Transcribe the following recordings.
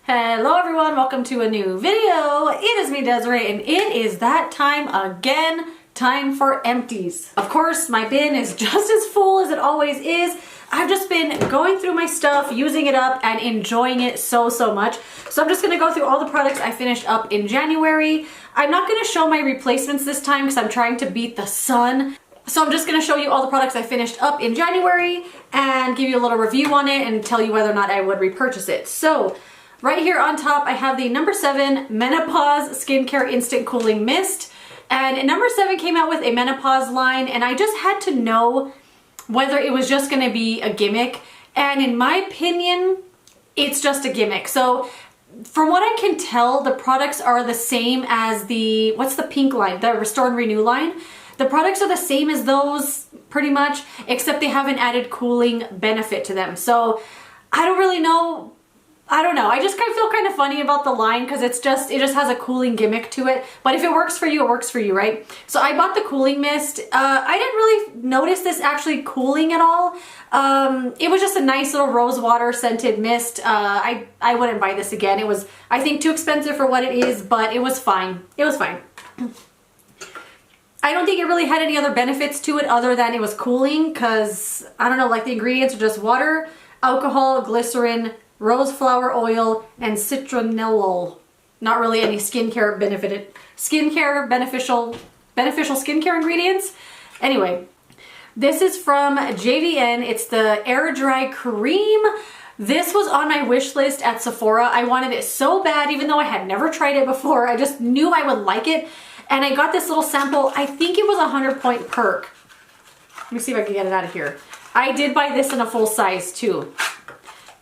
Hello everyone, welcome to a new video. It is me, Desiree, and it is that time again, time for empties. Of course, my bin is just as full as it always is. I've just been going through my stuff, using it up, and enjoying it so much. So I'm just gonna go through all the products I finished up in January. I'm not gonna show my replacements this time because I'm trying to beat the sun. So I'm just gonna show you all the products I finished up in January and give you a little review on it and tell you whether or not I would repurchase it. So, right here on top, I have the number 7 Menopause Skincare Instant Cooling Mist. And number 7 came out with a menopause line, and I just had to know whether it was just gonna be a gimmick. And in my opinion, it's just a gimmick. So from what I can tell, the products are the same as the, what's the pink line? The Restore and Renew line. The products are the same as those pretty much, except they have an added cooling benefit to them. So I don't really know. I don't know. I just kind of feel kind of funny about the line because it just has a cooling gimmick to it. But if it works for you, it works for you, right? So I bought the cooling mist. I didn't really notice this actually cooling at all. It was just a nice little rose water scented mist. I wouldn't buy this again. It was, I think, too expensive for what it is, but it was fine. It was fine. I don't think it really had any other benefits to it other than it was cooling because, I don't know, like the ingredients are just water, alcohol, glycerin, rose flower oil, and citronellol. Not really any beneficial skincare ingredients. Anyway, this is from JVN. It's the Air Dry Cream. This was on my wish list at Sephora. I wanted it so bad, even though I had never tried it before. I just knew I would like it. And I got this little sample. I think it was a 100-point perk. Let me see if I can get it out of here. I did buy this in a full size too.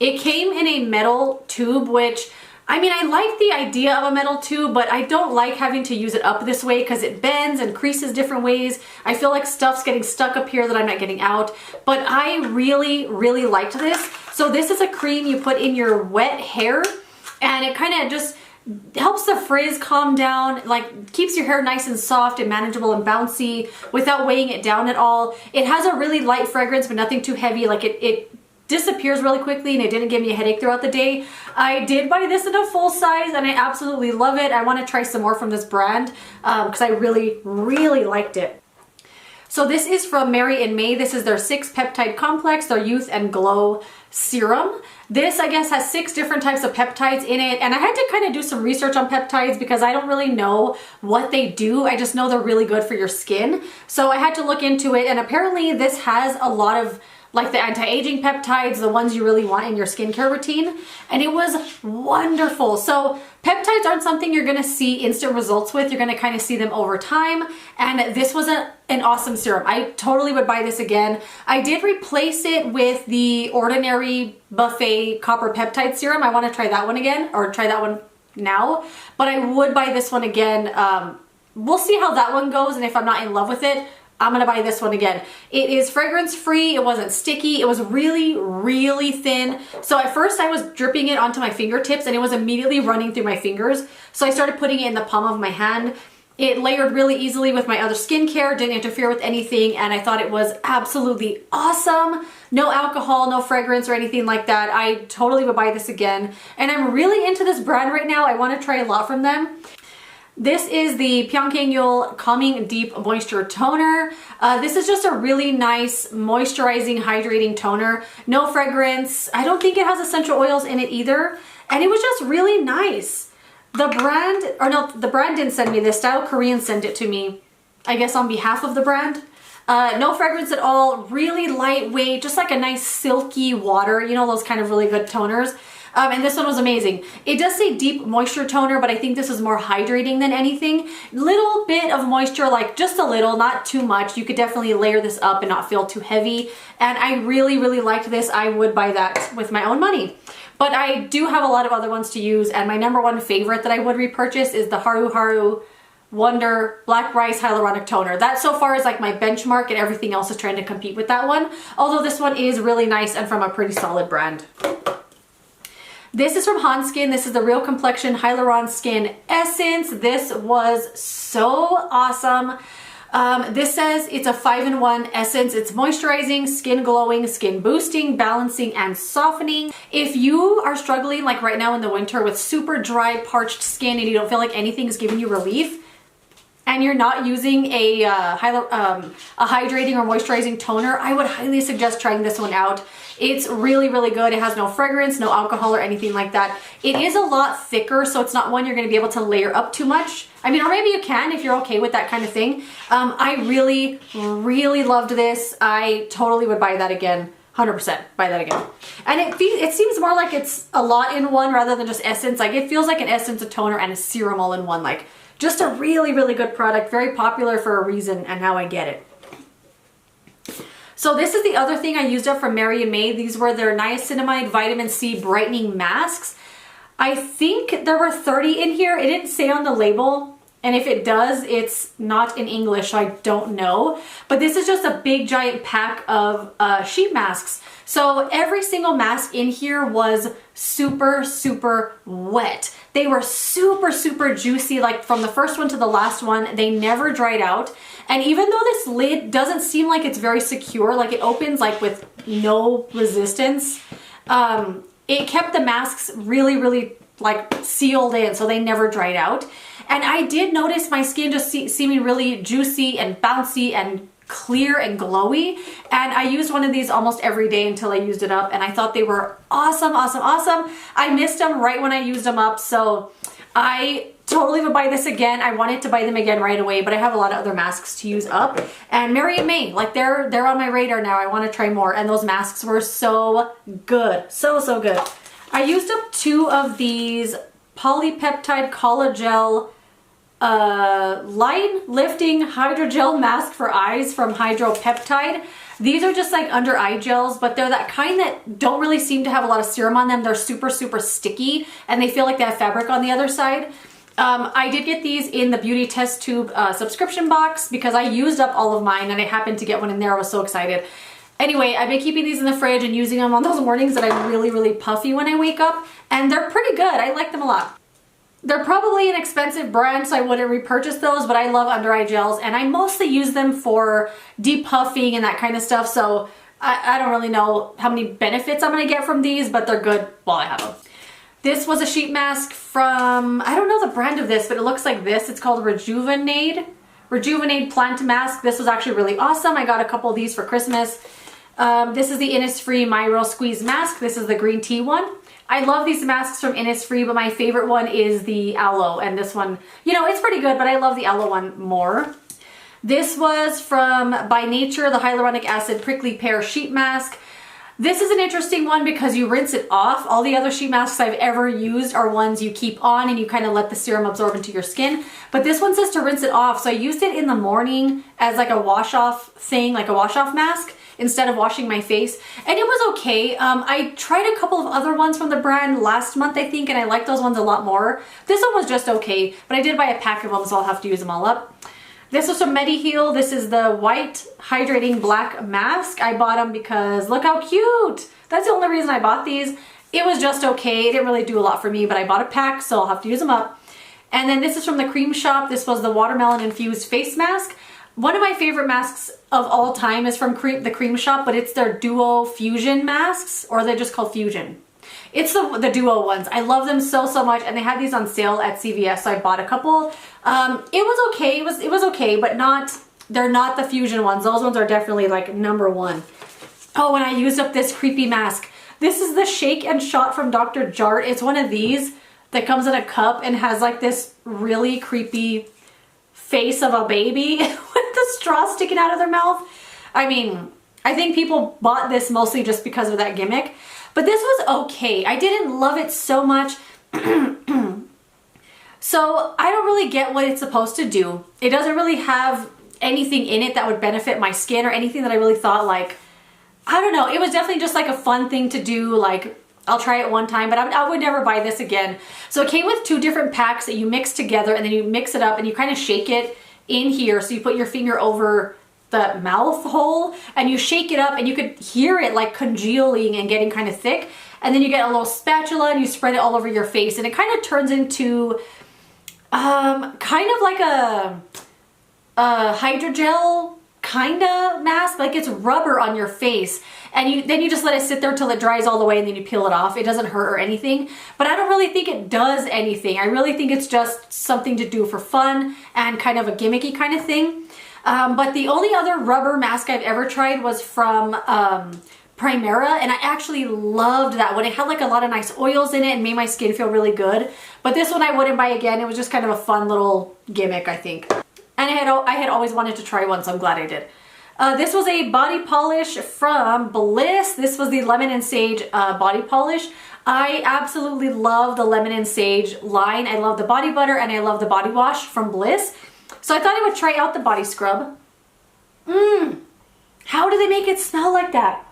It came in a metal tube, which, I mean, I like the idea of a metal tube, but I don't like having to use it up this way because it bends and creases different ways. I feel like stuff's getting stuck up here that I'm not getting out, but I really liked this. So this is a cream you put in your wet hair, and it kind of just helps the frizz calm down, like keeps your hair nice and soft and manageable and bouncy without weighing it down at all. It has a really light fragrance, but nothing too heavy. Like it disappears really quickly, and it didn't give me a headache throughout the day. I did buy this in a full size, and I absolutely love it. I want to try some more from this brand because I really liked it. So this is from Mary & May. This is their 6 peptide complex, their Youth and Glow serum. This, I guess, has 6 different types of peptides in it, and I had to kind of do some research on peptides because I don't really know what they do. I just know they're really good for your skin. So I had to look into it, and apparently this has a lot of like the anti-aging peptides, the ones you really want in your skincare routine, and it was wonderful. So peptides aren't something you're gonna see instant results with. You're gonna kind of see them over time, and this was an awesome serum. I totally would buy this again. I did replace it with the Ordinary Buffet Copper Peptide Serum. I wanna try that one again, or try that one now, but I would buy this one again. We'll see how that one goes, and if I'm not in love with it, I'm gonna buy this one again. It is fragrance free, it wasn't sticky, it was really thin. So at first I was dripping it onto my fingertips and it was immediately running through my fingers. So I started putting it in the palm of my hand. It layered really easily with my other skincare, didn't interfere with anything, and I thought it was absolutely awesome. No alcohol, no fragrance or anything like that. I totally would buy this again. And I'm really into this brand right now. I wanna try a lot from them. This is the Pyongyangul Calming Deep Moisture Toner. This is just a really nice moisturizing, hydrating toner. No fragrance. I don't think it has essential oils in it either. And it was just really nice. The brand didn't send me this. Style Korean sent it to me, I guess on behalf of the brand. No fragrance at all. Really lightweight, just like a nice silky water. You know, those kind of really good toners. And this one was amazing. It does say deep moisture toner, but I think this is more hydrating than anything. Little bit of moisture, like just a little, not too much. You could definitely layer this up and not feel too heavy. And I really liked this. I would buy that with my own money. But I do have a lot of other ones to use, and my number 1 favorite that I would repurchase is the Haru Haru Wonder Black Rice Hyaluronic Toner. That so far is like my benchmark, and everything else is trying to compete with that one. Although this one is really nice and from a pretty solid brand. This is from Hanskin. This is the Real Complexion Hyaluron Skin Essence. This was so awesome. This says it's a 5-in-1 essence. It's moisturizing, skin glowing, skin boosting, balancing, and softening. If you are struggling like right now in the winter with super dry, parched skin and you don't feel like anything is giving you relief, and you're not using a hydrating or moisturizing toner, I would highly suggest trying this one out. It's really, really good. It has no fragrance, no alcohol or anything like that. It is a lot thicker, so it's not one you're gonna be able to layer up too much. I mean, or maybe you can if you're okay with that kind of thing. I really, really loved this. I totally would buy that again. 100% buy that again. And it seems more like it's a lot in one rather than just essence. Like it feels like an essence, a toner, and a serum all in one. Like just a really, really good product. Very popular for a reason, and now I get it. So this is the other thing I used up from Mary & May. These were their niacinamide vitamin C brightening masks. I think there were 30 in here. It didn't say on the label. And if it does, it's not in English, so I don't know. But this is just a big giant pack of sheet masks. So every single mask in here was super, super wet. They were super, super juicy, like from the first one to the last one. They never dried out. And even though this lid doesn't seem like it's very secure, like it opens like with no resistance, it kept the masks really, really like sealed in, so they never dried out. And I did notice my skin just seeming really juicy and bouncy and clear and glowy. And I used one of these almost every day until I used it up, and I thought they were awesome, awesome, awesome. I missed them right when I used them up, so I totally would buy this again. I wanted to buy them again right away, but I have a lot of other masks to use up. And Mary & May, like they're on my radar now. I want to try more, and those masks were so good. So, so good. I used up 2 of these polypeptide collagen line lifting hydrogel mask for eyes from Hydropeptide. These are just like under eye gels, but they're that kind that don't really seem to have a lot of serum on them. They're super, super sticky, and they feel like they have fabric on the other side. I did get these in the Beauty Test Tube subscription box because I used up all of mine, and I happened to get one in there. I was so excited. Anyway, I've been keeping these in the fridge and using them on those mornings that I'm really, really puffy when I wake up, and they're pretty good. I like them a lot. They're probably an expensive brand, so I wouldn't repurchase those, but I love under eye gels, and I mostly use them for depuffing and that kind of stuff, so I don't really know how many benefits I'm going to get from these, but they're good while I have them. This was a sheet mask from, I don't know the brand of this, but it looks like this. It's called Rejuvenate Plant Mask. This was actually really awesome. I got a couple of these for Christmas. This is the Innisfree My Real Squeeze mask. This is the green tea one. I love these masks from Innisfree, but my favorite one is the aloe, and this one, you know, it's pretty good, but I love the aloe one more. This was from By Nature, the Hyaluronic Acid Prickly Pear Sheet Mask. This is an interesting one because you rinse it off. All the other sheet masks I've ever used are ones you keep on and you kind of let the serum absorb into your skin. But this one says to rinse it off. So I used it in the morning as like a wash off thing, like a wash off mask, instead of washing my face. And it was okay. I tried a couple of other ones from the brand last month, I think, and I liked those ones a lot more. This one was just okay, but I did buy a pack of them, so I'll have to use them all up. This was from MediHeal. This is the White Hydrating Black Mask. I bought them because look how cute. That's the only reason I bought these. It was just okay. It didn't really do a lot for me, but I bought a pack, so I'll have to use them up. And then this is from the Cream Shop. This was the Watermelon Infused Face Mask. One of my favorite masks of all time is from the Cream Shop, but it's their Duo Fusion masks, or they're just called Fusion. It's the Duo ones. I love them so, so much, and they had these on sale at CVS, so I bought a couple. It was okay. It was okay, but they're not the Fusion ones. Those ones are definitely like #1. Oh, and I used up this creepy mask. This is the Shake and Shot from Dr. Jart. It's one of these that comes in a cup and has like this really creepy face of a baby with the straw sticking out of their mouth. I mean, I think people bought this mostly just because of that gimmick, but this was okay. I didn't love it so much. So I don't really get what it's supposed to do. It doesn't really have anything in it that would benefit my skin or anything that I really thought like, I don't know. It was definitely just like a fun thing to do. Like, I'll try it one time, but I would never buy this again. So it came with 2 different packs that you mix together, and then you mix it up and you kind of shake it in here. So you put your finger over the mouth hole and you shake it up, and you could hear it like congealing and getting kind of thick. And then you get a little spatula and you spread it all over your face, and it kind of turns into kind of like a hydrogel kinda mask, like it's rubber on your face. And then you just let it sit there till it dries all the way and then you peel it off. It doesn't hurt or anything, but I don't really think it does anything. I really think it's just something to do for fun and kind of a gimmicky kind of thing. But the only other rubber mask I've ever tried was from Primera, and I actually loved that one. It had like a lot of nice oils in it and made my skin feel really good. But this one I wouldn't buy again. It was just kind of a fun little gimmick, I think. And I had always wanted to try one, so I'm glad I did. This was a body polish from Bliss. This was the Lemon and Sage body polish. I absolutely love the Lemon and Sage line. I love the body butter and I love the body wash from Bliss. So I thought I would try out the body scrub. How do they make it smell like that?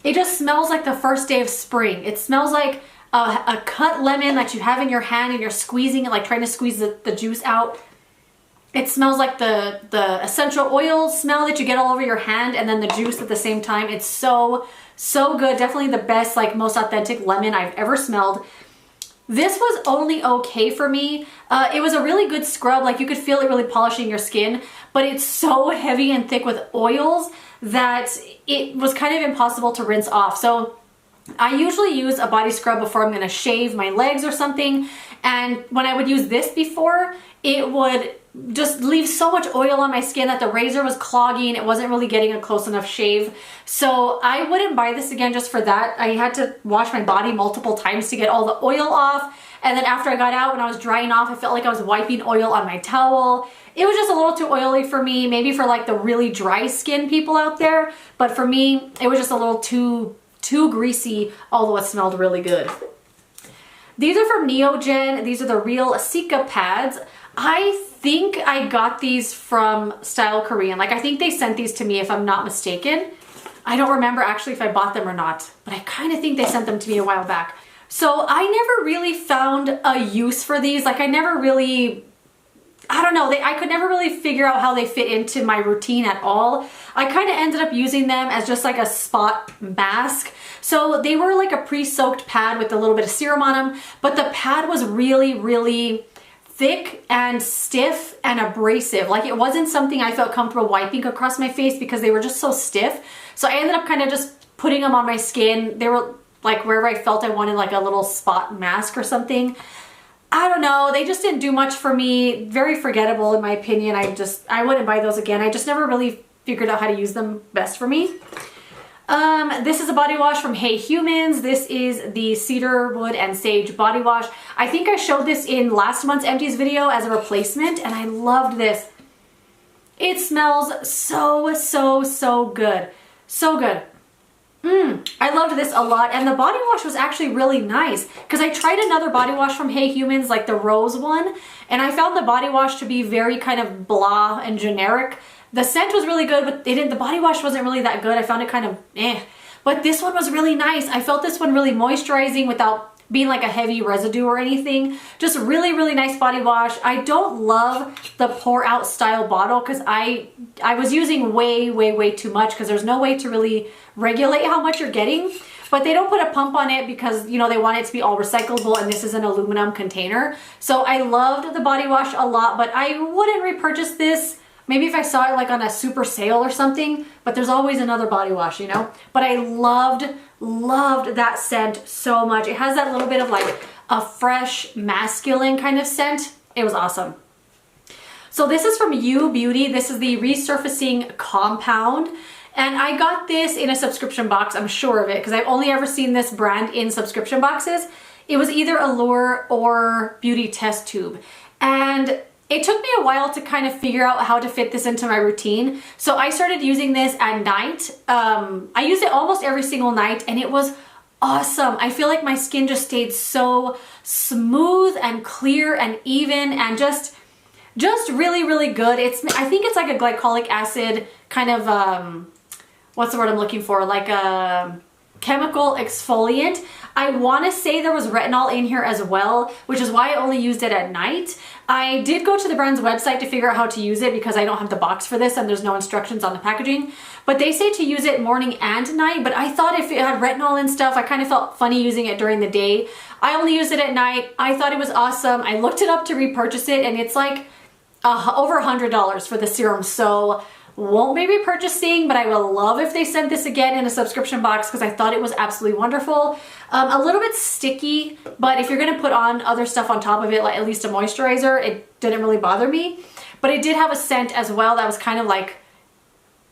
It just smells like the first day of spring. It smells like a cut lemon that you have in your hand and you're squeezing it, like trying to squeeze the juice out. It smells like the essential oil smell that you get all over your hand and then the juice at the same time. It's so, so good. Definitely the best, like most authentic lemon I've ever smelled. This was only okay for me. It was a really good scrub. Like you could feel it really polishing your skin, but it's so heavy and thick with oils that it was kind of impossible to rinse off. So I usually use a body scrub before I'm gonna shave my legs or something. And when I would use this before, it would just leave so much oil on my skin that the razor was clogging. It wasn't really getting a close enough shave. So I wouldn't buy this again just for that. I had to wash my body multiple times to get all the oil off. And then after I got out, when I was drying off, I felt like I was wiping oil on my towel. It was just a little too oily for me, maybe for like the really dry skin people out there. But for me, it was just a little too greasy, although it smelled really good. These are from Neogen. These are the Real Cica pads. I think I got these from Style Korean. Like I think they sent these to me if I'm not mistaken. I don't remember actually if I bought them or not, but I kind of think they sent them to me a while back. So I never really found a use for these. Like I never really, I don't know, I could never really figure out how they fit into my routine at all. I kind of ended up using them as just like a spot mask. So they were like a pre-soaked pad with a little bit of serum on them, but the pad was really, really thick and stiff and abrasive. Like it wasn't something I felt comfortable wiping across my face because they were just so stiff. So I ended up kind of just putting them on my skin. They were like wherever I felt I wanted like a little spot mask or something. I don't know, they just didn't do much for me. Very forgettable in my opinion. I wouldn't buy those again. I just never really figured out how to use them best for me. This is a body wash from Hey Humans. This is the Cedar Wood and Sage body wash. I think I showed this in last month's Empties video as a replacement and I loved this. It smells so, so, so good. So good. I loved this a lot, and the body wash was actually really nice because I tried another body wash from Hey Humans, like the rose one, and I found the body wash to be very kind of blah and generic. The scent was really good, but the body wash wasn't really that good. I found it kind of eh. But this one was really nice. I felt this one really moisturizing without being like a heavy residue or anything. Just really, really nice body wash. I don't love the pour out style bottle because I was using way, way, way too much because there's no way to really regulate how much you're getting. But they don't put a pump on it because, you know, they want it to be all recyclable and this is an aluminum container. So I loved the body wash a lot, but I wouldn't repurchase this. Maybe if I saw it like on a super sale or something, but there's always another body wash, you know? But I loved that scent so much. It has that little bit of like a fresh masculine kind of scent. It was awesome. So this is from You Beauty. This is the Resurfacing Compound. And I got this in a subscription box, I'm sure of it, because I've only ever seen this brand in subscription boxes. It was either Allure or Beauty Test Tube. And it took me a while to kind of figure out how to fit this into my routine. So I started using this at night. I used it almost every single night and it was awesome. I feel like my skin just stayed so smooth and clear and even and just really, really good. I think it's like a glycolic acid kind of, what's the word I'm looking for? Like a chemical exfoliant. I want to say there was retinol in here as well, which is why I only used it at night. I did go to the brand's website to figure out how to use it because I don't have the box for this and there's no instructions on the packaging. But they say to use it morning and night, but I thought if it had retinol and stuff, I kind of felt funny using it during the day. I only used it at night. I thought it was awesome. I looked it up to repurchase it and it's like over $100 for the serum. So Won't be repurchasing, but I will love if they sent this again in a subscription box because I thought it was absolutely wonderful. A little bit sticky, but if you're gonna put on other stuff on top of it, like at least a moisturizer, it didn't really bother me. But it did have a scent as well that was kind of like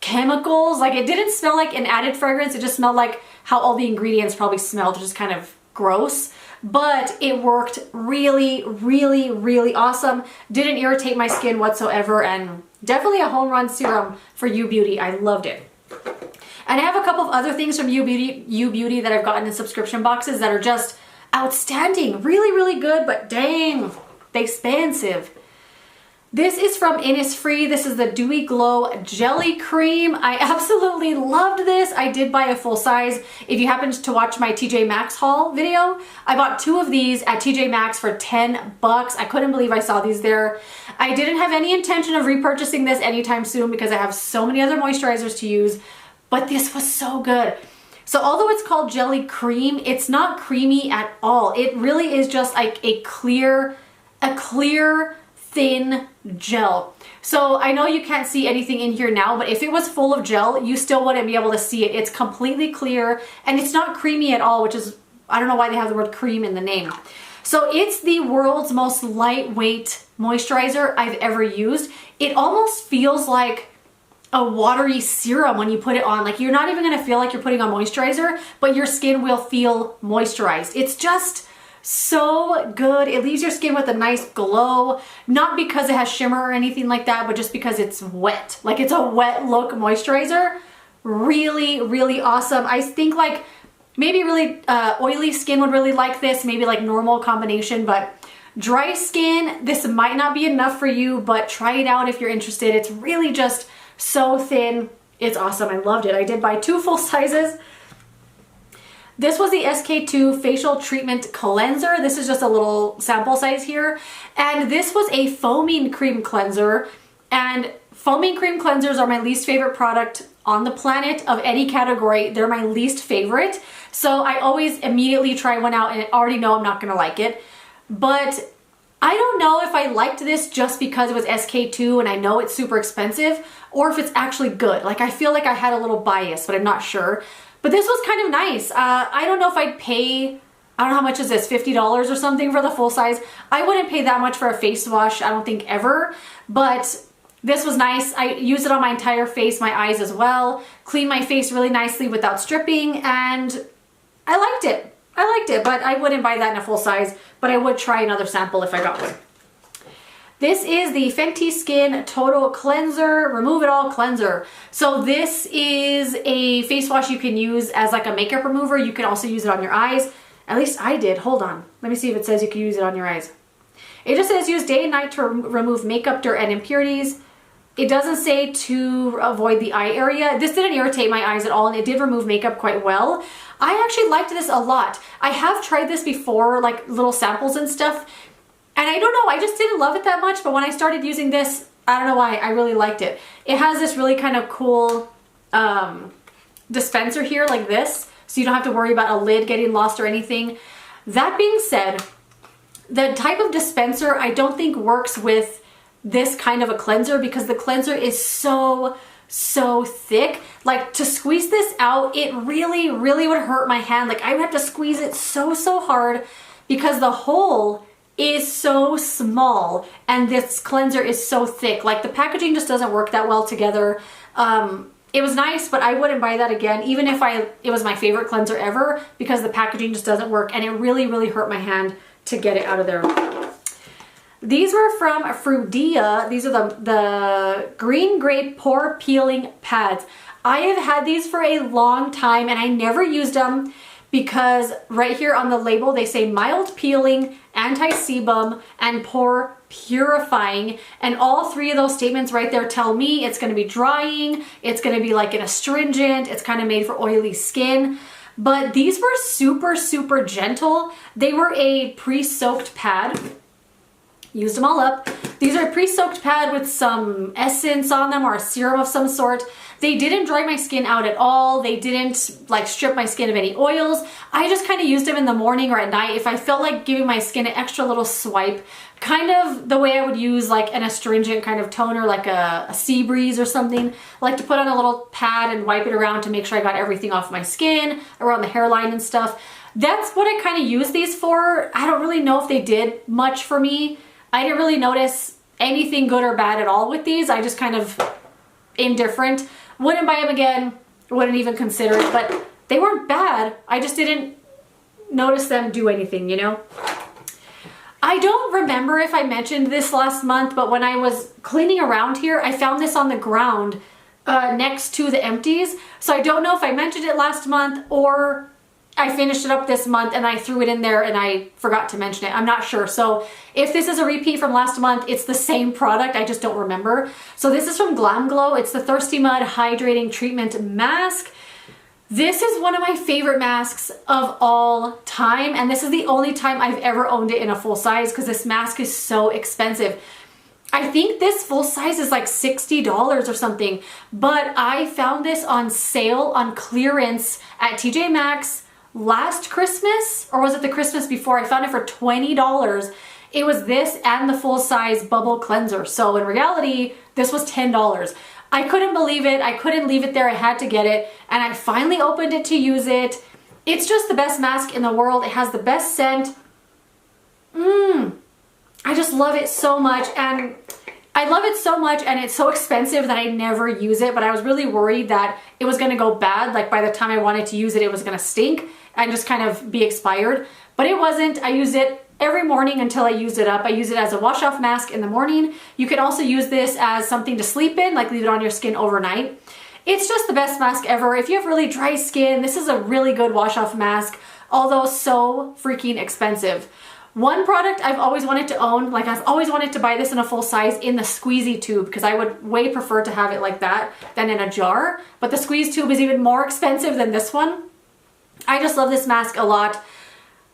chemicals. Like it didn't smell like an added fragrance, it just smelled like how all the ingredients probably smelled, which is kind of gross. But it worked really, really, really awesome. Didn't irritate my skin whatsoever, and definitely a home run serum for U Beauty. I loved it. And I have a couple of other things from U Beauty that I've gotten in subscription boxes that are just outstanding. Really, really good, but dang, they expensive. This is from Innisfree. This is the Dewy Glow Jelly Cream. I absolutely loved this. I did buy a full size. If you happened to watch my TJ Maxx haul video, I bought 2 of these at TJ Maxx for 10 bucks. I couldn't believe I saw these there. I didn't have any intention of repurchasing this anytime soon because I have so many other moisturizers to use, but this was so good. So although it's called jelly cream, it's not creamy at all. It really is just like a clear, thin gel. So I know you can't see anything in here now, but if it was full of gel, you still wouldn't be able to see it. It's completely clear and it's not creamy at all, which is, I don't know why they have the word cream in the name. So it's the world's most lightweight moisturizer I've ever used. It almost feels like a watery serum when you put it on. Like you're not even gonna feel like you're putting on moisturizer, but your skin will feel moisturized. It's just so good. It leaves your skin with a nice glow, not because it has shimmer or anything like that, but just because it's wet. Like it's a wet look moisturizer. Really, really awesome. I think like maybe really oily skin would really like this, maybe like normal combination, but dry skin, this might not be enough for you, but try it out if you're interested. It's really just so thin. It's awesome. I loved it. I did buy 2 full sizes. This was the SK2 Facial Treatment Cleanser. This is just a little sample size here. And this was a foaming cream cleanser. And foaming cream cleansers are my least favorite product on the planet of any category. They're my least favorite. So I always immediately try one out and I already know I'm not gonna like it. But I don't know if I liked this just because it was SK2 and I know it's super expensive, or if it's actually good. Like I feel like I had a little bias, but I'm not sure. But this was kind of nice. I don't know if I'd pay, I don't know how much is this, $50 or something for the full size. I wouldn't pay that much for a face wash, I don't think ever, but this was nice. I used it on my entire face, my eyes as well. Cleaned my face really nicely without stripping, and I liked it. I liked it, but I wouldn't buy that in a full size, but I would try another sample if I got one. This is the Fenty Skin Total Cleanser, Remove It All Cleanser. So this is a face wash you can use as like a makeup remover. You can also use it on your eyes. At least I did. Hold on. Let me see if it says you can use it on your eyes. It just says use day and night to remove makeup, dirt, and impurities. It doesn't say to avoid the eye area. This didn't irritate my eyes at all, and it did remove makeup quite well. I actually liked this a lot. I have tried this before, like little samples and stuff, and I don't know, I just didn't love it that much, but when I started using this, I don't know why, I really liked it. It has this really kind of cool dispenser here like this, so you don't have to worry about a lid getting lost or anything. That being said, the type of dispenser I don't think works with this kind of a cleanser because the cleanser is so thick. Like to squeeze this out, it really would hurt my hand. Like I would have to squeeze it so hard because the hole is so small and this cleanser is so thick. Like the packaging just doesn't work that well together. It was nice, but I wouldn't buy that again, even if it was my favorite cleanser ever, because the packaging just doesn't work and it really hurt my hand to get it out of there. These were from Frudia. These are the green grape pore peeling pads. I have had these for a long time and I never used them because right here on the label they say mild peeling, anti-sebum, and pore purifying, and all 3 of those statements right there tell me it's going to be drying, it's going to be like an astringent, it's kind of made for oily skin. But these were super gentle. They were a pre-soaked pad. Used them all up. These are a pre-soaked pad with some essence on them or a serum of some sort. They didn't dry my skin out at all. They didn't like strip my skin of any oils. I just kind of used them in the morning or at night if I felt like giving my skin an extra little swipe, kind of the way I would use like an astringent kind of toner, like a sea breeze or something. I like to put on a little pad and wipe it around to make sure I got everything off my skin, around the hairline and stuff. That's what I kind of use these for. I don't really know if they did much for me. I didn't really notice anything good or bad at all with these. I just kind of indifferent. Wouldn't buy them again, wouldn't even consider it, but they weren't bad. I just didn't notice them do anything, you know? I don't remember if I mentioned this last month, but when I was cleaning around here, I found this on the ground next to the empties. So I don't know if I mentioned it last month or I finished it up this month and I threw it in there and I forgot to mention it. I'm not sure. So if this is a repeat from last month, it's the same product. I just don't remember. So this is from Glam Glow. It's the Thirsty Mud Hydrating Treatment Mask. This is one of my favorite masks of all time. And this is the only time I've ever owned it in a full size because this mask is so expensive. I think this full size is like $60 or something, but I found this on sale on clearance at TJ Maxx last Christmas, or was it the Christmas before? I found it for $20. It was this and the full size bubble cleanser. So in reality, this was $10. I couldn't believe it. I couldn't leave it there. I had to get it. And I finally opened it to use it. It's just the best mask in the world. It has the best scent. I just love it so much. And I love it so much and it's so expensive that I never use it, but I was really worried that it was gonna go bad. Like by the time I wanted to use it, it was gonna stink and just kind of be expired. But it wasn't. I used it every morning until I used it up. I use it as a wash-off mask in the morning. You can also use this as something to sleep in, like leave it on your skin overnight. It's just the best mask ever. If you have really dry skin, this is a really good wash-off mask, although so freaking expensive. One product I've always wanted to own, like I've always wanted to buy this in a full size in the squeezy tube because I would way prefer to have it like that than in a jar. But the squeeze tube is even more expensive than this one. I just love this mask a lot.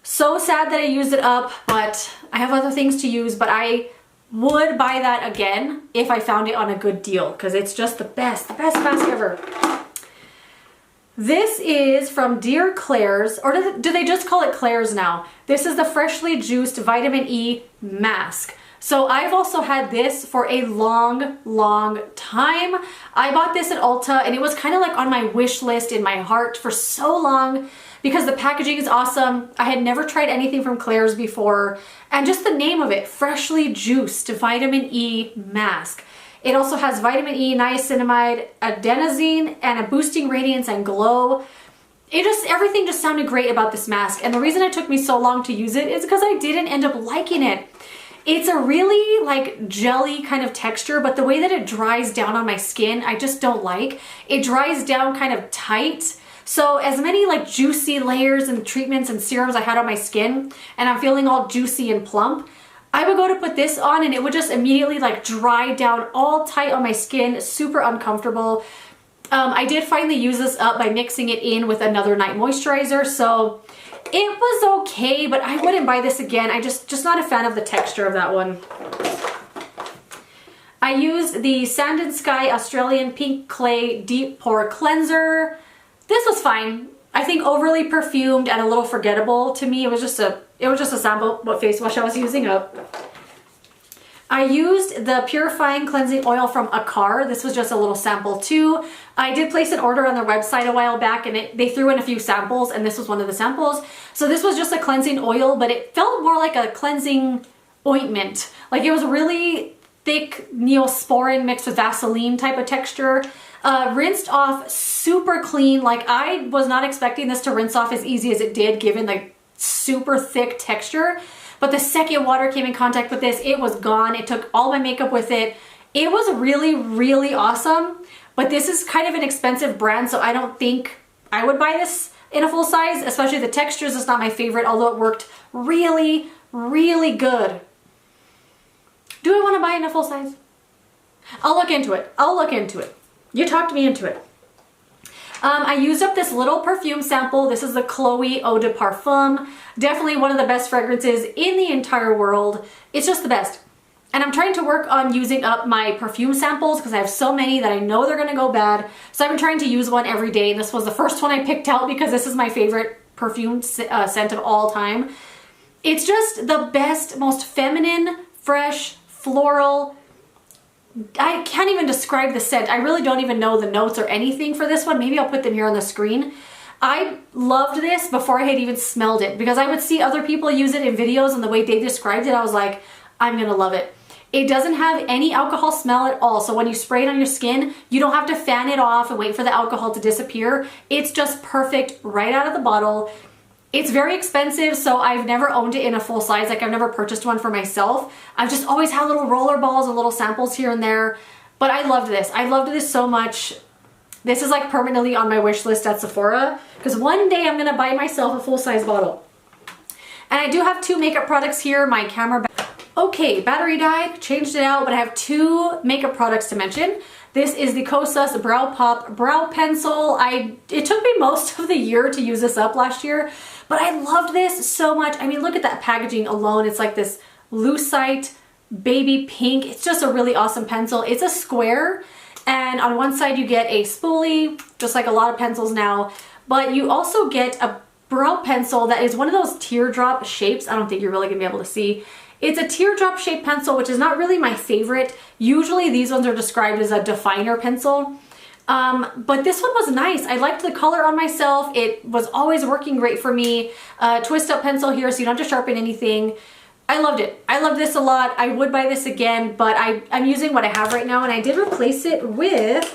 So sad that I used it up, but I have other things to use, but I would buy that again if I found it on a good deal because it's just the best mask ever. This is from Dear Claire's, or do they just call it Claire's now? This is the freshly juiced vitamin E mask. So I've also had this for a long time. I bought this at Ulta and it was kind of like on my wish list in my heart for so long because the packaging is awesome. I had never tried anything from Claire's before, and just the name of it, freshly juiced vitamin E mask. It also has vitamin E, niacinamide, adenosine, and a boosting radiance and glow. Everything just sounded great about this mask. And the reason it took me so long to use it is because I didn't end up liking it. It's a really like jelly kind of texture, but the way that it dries down on my skin, I just don't like. It dries down kind of tight. So as many like juicy layers and treatments and serums I had on my skin, and I'm feeling all juicy and plump, I would go to put this on and it would just immediately like dry down all tight on my skin, super uncomfortable. I did finally use this up by mixing it in with another night moisturizer, so it was okay, but I wouldn't buy this again. I just not a fan of the texture of that one. I used the Sand and Sky Australian Pink Clay Deep Pore Cleanser. This was fine. I think overly perfumed and a little forgettable to me. It was just a sample what face wash I was using up. I used the Purifying Cleansing Oil from Akar. This was just a little sample too. I did place an order on their website a while back and they threw in a few samples and this was one of the samples. So this was just a cleansing oil, but it felt more like a cleansing ointment. Like it was really thick Neosporin mixed with Vaseline type of texture. Rinsed off super clean. Like I was not expecting this to rinse off as easy as it did given the super thick texture. But the second water came in contact with this, it was gone. It took all my makeup with it. It was really awesome. But this is kind of an expensive brand, so I don't think I would buy this in a full size, especially the textures is not my favorite, although it worked really good. Do I want to buy it in a full size? I'll look into it. You talked me into it. I used up this little perfume sample. This is the Chloe Eau de Parfum. Definitely one of the best fragrances in the entire world. It's just the best. And I'm trying to work on using up my perfume samples because I have so many that I know they're gonna go bad. So I've been trying to use one every day, and this was the first one I picked out because this is my favorite perfume scent of all time. It's just the best, most feminine, fresh, floral. I can't even describe the scent. I really don't even know the notes or anything for this one. Maybe I'll put them here on the screen. I loved this before I had even smelled it because I would see other people use it in videos, and the way they described it, I was like, I'm gonna love it. It doesn't have any alcohol smell at all. So when you spray it on your skin, you don't have to fan it off and wait for the alcohol to disappear. It's just perfect right out of the bottle. It's very expensive, so I've never owned it in a full size. Like, I've never purchased one for myself. I've just always had little roller balls and little samples here and there. But I loved this. I loved this so much. This is like permanently on my wish list at Sephora because one day I'm gonna buy myself a full-size bottle. And I do have 2 makeup products here. My camera. Okay, battery died, changed it out, but I have 2 makeup products to mention. This is the Kosas Brow Pop Brow Pencil. It took me most of the year to use this up last year, but I loved this so much. I mean, look at that packaging alone. It's like this lucite baby pink. It's just a really awesome pencil. It's a square, and on one side you get a spoolie, just like a lot of pencils now, but you also get a brow pencil that is one of those teardrop shapes. I don't think you're really gonna be able to see. It's a teardrop shaped pencil, which is not really my favorite. Usually these ones are described as a definer pencil. But this one was nice. I liked the color on myself. It was always working great for me. Twist up pencil here so you don't have to sharpen anything. I loved it. I love this a lot. I would buy this again, but I'm using what I have right now, and I did replace it with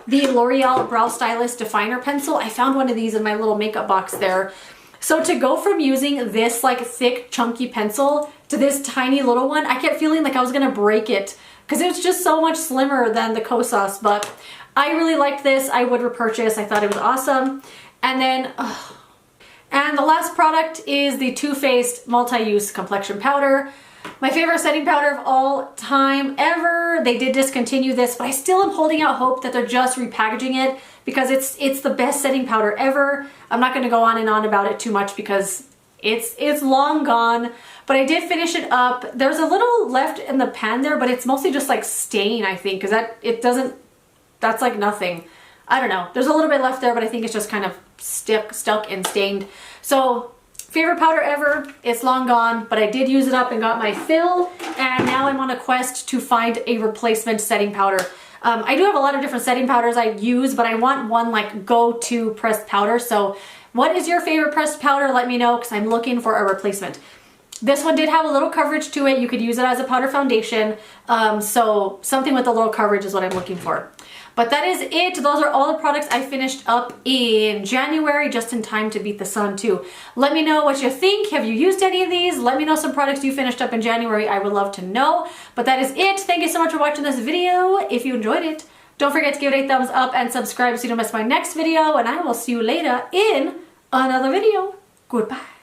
the L'Oreal Brow Stylist Definer Pencil. I found one of these in my little makeup box there. So to go from using this like thick, chunky pencil to this tiny little one, I kept feeling like I was gonna break it because it was just so much slimmer than the Kosas, but I really liked this. I would repurchase. I thought it was awesome. And then, and the last product is the Too Faced Multi-Use Complexion Powder. My favorite setting powder of all time ever. They did discontinue this, but I still am holding out hope that they're just repackaging it because it's the best setting powder ever. I'm not going to go on and on about it too much because it's long gone, but I did finish it up. There's a little left in the pan there, but it's mostly just like stain, I think, because that's like nothing. I don't know. There's a little bit left there, but I think it's just kind of stuck and stained. So favorite powder ever, it's long gone, but I did use it up and got my fill, and now I'm on a quest to find a replacement setting powder. I do have a lot of different setting powders I use, but I want one like go-to pressed powder. So what is your favorite pressed powder? Let me know because I'm looking for a replacement. This one did have a little coverage to it. You could use it as a powder foundation. So something with a little coverage is what I'm looking for. But that is it. Those are all the products I finished up in January, just in time to beat the sun too. Let me know what you think. Have you used any of these? Let me know some products you finished up in January. I would love to know. But that is it. Thank you so much for watching this video. If you enjoyed it, don't forget to give it a thumbs up and subscribe so you don't miss my next video. And I will see you later in another video. Goodbye.